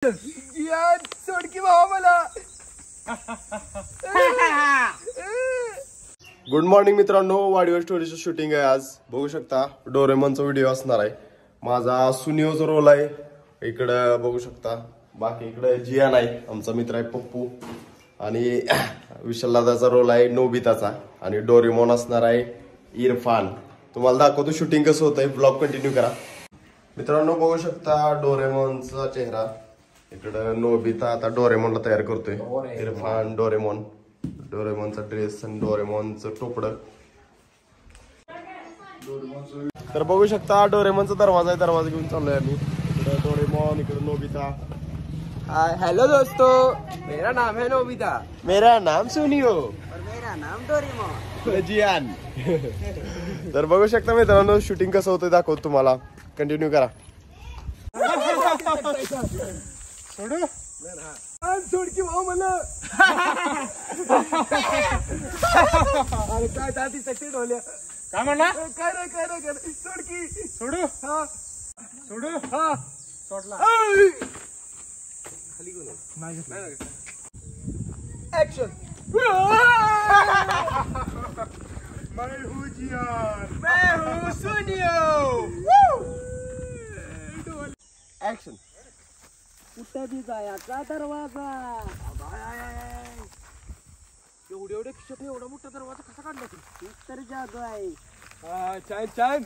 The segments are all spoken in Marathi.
सोड की भावा मला. गुड मॉर्निंग मित्रांनो, वाडीवर स्टोरीचं शूटिंग आहे आज. बघू शकता डोरेमॉनचा व्हिडिओ असणार आहे. माझा सुनियोचा रोल आहे. इकडं बघू शकता. बाकी इकडे जियान आहे, आमचा मित्र आहे पप्पू. आणि विशाल दादाचा रोल आहे नोबिताचा. आणि डोरेमॉन असणार आहे इरफान. तुम्हाला दाखवतो शूटिंग कसं होतंय. ब्लॉग कंटिन्यू करा मित्रांनो. बघू शकता डोरेमॉनचा चेहरा. इकडं नोबिता आता डोरेमॉनला तयार करतोय. इरफान डोरेमॉनचा ड्रेस आणि डोरेमॉनचं टोपडं. तर बघू शकता डोरेमॉनचा दरवाजा आहे. दरवाजा घेऊन चाललोय आम्ही. इकडे डोरेमॉन, इकडे नोबिता. हेलो दोस्तों, मेरा नाम है नोबिता. मेरा नाम सुनियो और मेरा नाम डोरेमॉन. जियान. तर बघू शकता मित्रांनो शूटिंग कसं होतं दाखवतो तुम्हाला. कंटिन्यू करा. सोड की भाऊ मला. अरे काय दादी सक्सेस होल्या. काय म्हणला? काय रे सोड की. सोडू हा सोडू हा सोडला. खाली कोण नाही. ऍक्शन. मैं हूँ जियान. मैं हूँ सुनियो. ऍक्शन. कुठं बी जायचा दरवाजा. एवढे खिशात एवढा मोठा दरवाजा कसा काढला तू? तर जादू आहे. छान छान.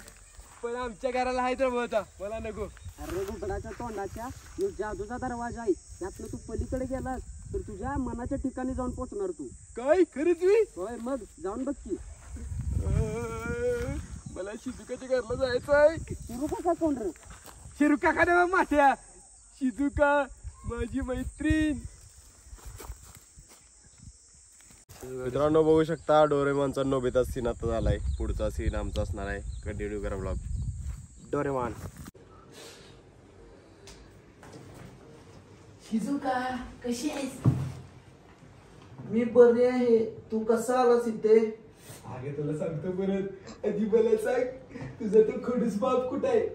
पण आमच्या घराला आहे दरवाजा, मला नको. अरे घुबडाच्या तोंडाच्या यो जादूचा दरवाजा आहे. त्यातनं तू पलीकडे गेलास तर तुझ्या मनाच्या ठिकाणी जाऊन पोहोचणार तू. काय खरंच मी? होय, मग जाऊन बघ की. मला शिजुकाच्या घरला जायचं आहे. शिरू का कोण रे? शिरुका का नाही माझ्या? शिजुका माझी मैत्रीण. मित्रांनो बघू शकता डोरेमॉनचा नोबिता सीन आता झालाय. पुढचा सीन आमचा असणार आहे. कंटिन्यू करा ब्लॉग. डोरेमॉन. शिजुका कशी आहेस? मी बरी आहे. तू कसा आलास इथे? अगे तुला सांगतो परत. आधी मला सांग, तुझा तो खडूस बाप कुठे आहे?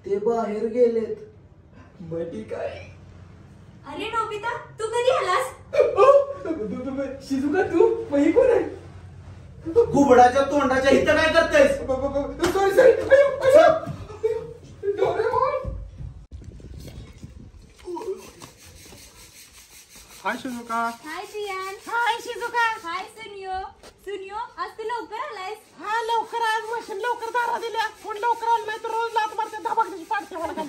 ते बाहेर गेलेत. मग ठीक आहे. अरे नोबिता, तू कधी आलास? शिजुका तू मही कोण आहे? घुबडाच्या तोंडाच्या इथं काय करतेस? Sorry Doraemon. Hi Shizuka. Hi Gian. Hi Shizuka. Hi Suneo. Suneo, आज तू लवकर आलायस? हा, लवकर आज मशीन लवकर दारा दिल्या. कोण लवकर आलं नाही तर रोज लात मारते. धबाकण्याची पाडते मला.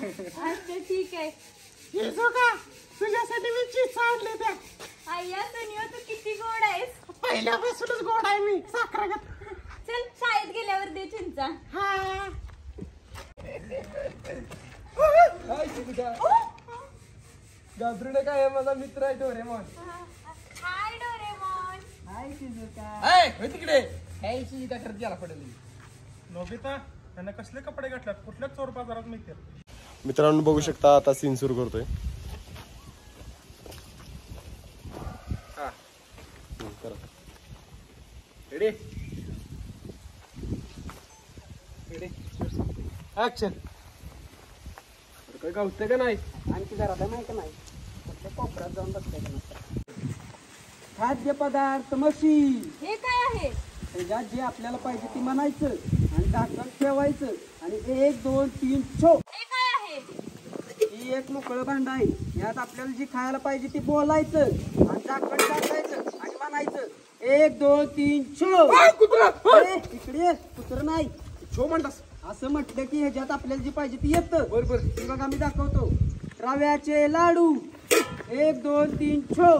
अच्छा ठीक आहे. शिजुका, तुझ्यासाठी मी चीज आणले त्या. अय्या सुनियो, तू किती गोड आहेस. पहिल्यापासूनच गोड आहे मी. साखरागत. चल शाळेत गेल्यावर दे चिंचा. हा. Hi Shizuka. घाबरू नका, हे माझा मित्र आहे डोरेमॉन. हाय डोरेमॉन. Hi Shizuka. होय तिकडे. हाय शिजुका करत गेला पडेल. नोबिता, त्यांना कसले कपडे घातल्यात? कुठल्या चोर बाजारात मिळतात? मित्रांनो बघू शकता आता सीन सुरू करतोय. Ready ready action. काय गावते का नाही? आणखी घरात आहे माहिती नाही. कुठल्या कोपऱ्यात जाऊन बसते का नसतं. खाद्यपदार्थ मशीन. हे काय आहे? त्याच्यात जे आपल्याला पाहिजे ती म्हणायचं आणि टाकून ठेवायचं. आणि 1 2 3 छो. हे काय आहे? ही एक मोकळं भांड आहे. यात आपल्याला जी खायला पाहिजे ती बोलायचं आणि झाकण टाकायचं आणि म्हणायचं 1 2 3 छो. इकडे ये. कुत्र नाही, छो म्हणतास. असं म्हटलं की ह्याच्यात आपल्याला जी पाहिजे ती येतं. बरोबर. बघा मी दाखवतो. रव्याचे लाडू. 1 2 3 छो.